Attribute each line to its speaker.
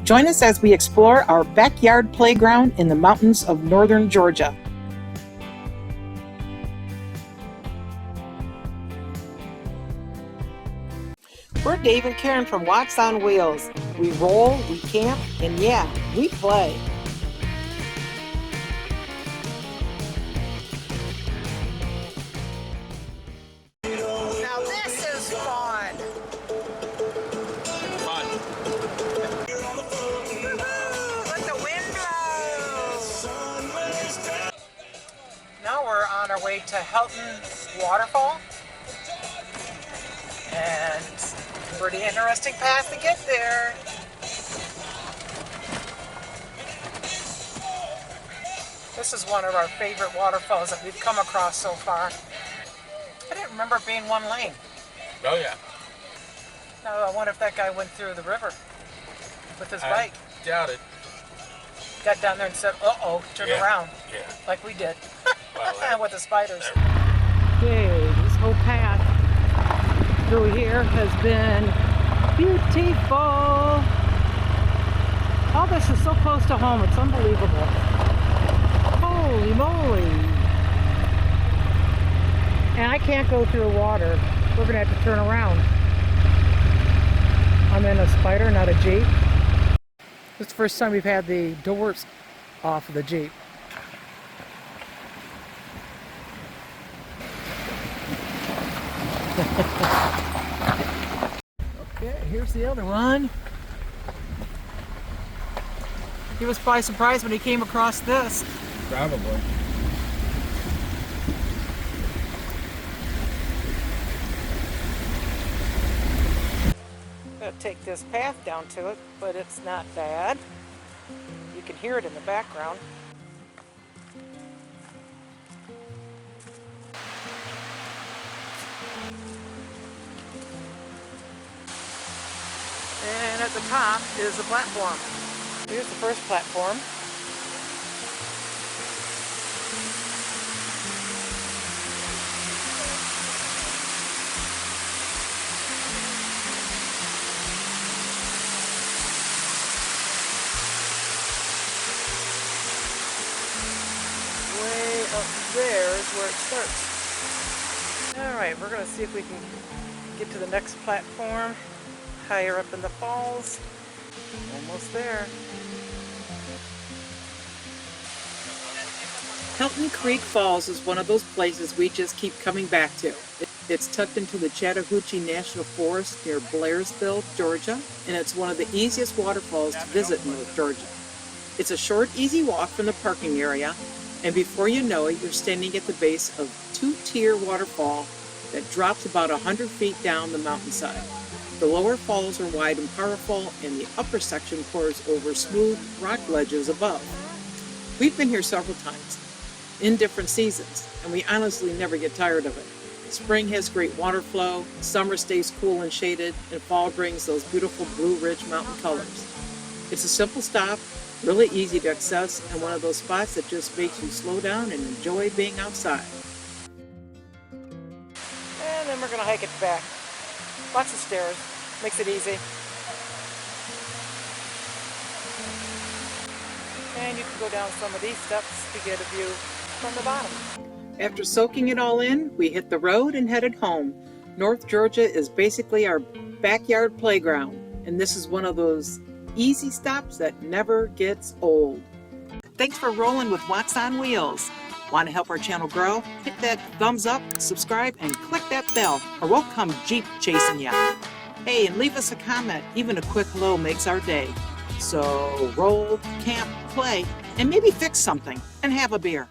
Speaker 1: Join us as we explore our backyard playground in the mountains of northern Georgia. We're Dave and Karen from Watts on Wheels. We roll, we camp, and yeah, we play.
Speaker 2: Now this is fun. Let the wind blow. Now we're on our way to Helton Waterfall. And it's a pretty interesting path to get there. This is one of our favorite waterfalls that we've come across so far. I didn't remember it being one lane.
Speaker 3: Oh yeah.
Speaker 2: Now I wonder if that guy went through the river with his bike.
Speaker 3: Doubt it.
Speaker 2: Got down there and said, uh-oh, turn around.
Speaker 3: Yeah.
Speaker 2: Like we did.
Speaker 3: Well,
Speaker 2: with the spiders.
Speaker 1: Okay, this whole path through here has been beautiful. All this is so close to home, it's unbelievable. Holy moly. And I can't go through water. We're gonna have to turn around. I'm in a Spider, not a Jeep. This is the first time we've had the doors off of the Jeep. Okay, here's the other one. He was probably surprised when he came across this.
Speaker 3: Probably.
Speaker 2: I'm going to take this path down to it, but it's not bad. You can hear it in the background. And at the top is the platform. Here's the first platform. Way up there is where it starts. Alright, we're going to see if we can get to the next platform. Higher up in the falls. Almost there.
Speaker 1: Helton Creek Falls is one of those places we just keep coming back to. It's tucked into the Chattahoochee National Forest near Blairsville, Georgia, and it's one of the easiest waterfalls to visit in North Georgia. It's a short, easy walk from the parking area, and before you know it, you're standing at the base of a two-tier waterfall that drops about 100 feet down the mountainside. The lower falls are wide and powerful, and the upper section pours over smooth rock ledges above. We've been here several times, in different seasons, and we honestly never get tired of it. Spring has great water flow, summer stays cool and shaded, and fall brings those beautiful blue-rich mountain colors. It's a simple stop, really easy to access, and one of those spots that just makes you slow down and enjoy being outside.
Speaker 2: And then we're going to hike it back. Lots of stairs. Makes it easy. And you can go down some of these steps to get a view from the bottom.
Speaker 1: After soaking it all in, we hit the road and headed home. North Georgia is basically our backyard playground, and this is one of those easy stops that never gets old. Thanks for rolling with Watts on Wheels. Want to help our channel grow? Hit that thumbs up, subscribe, and click that bell, or we'll come Jeep chasing you. Hey, and leave us a comment. Even a quick hello makes our day. So roll, camp, play, and maybe fix something, and have a beer.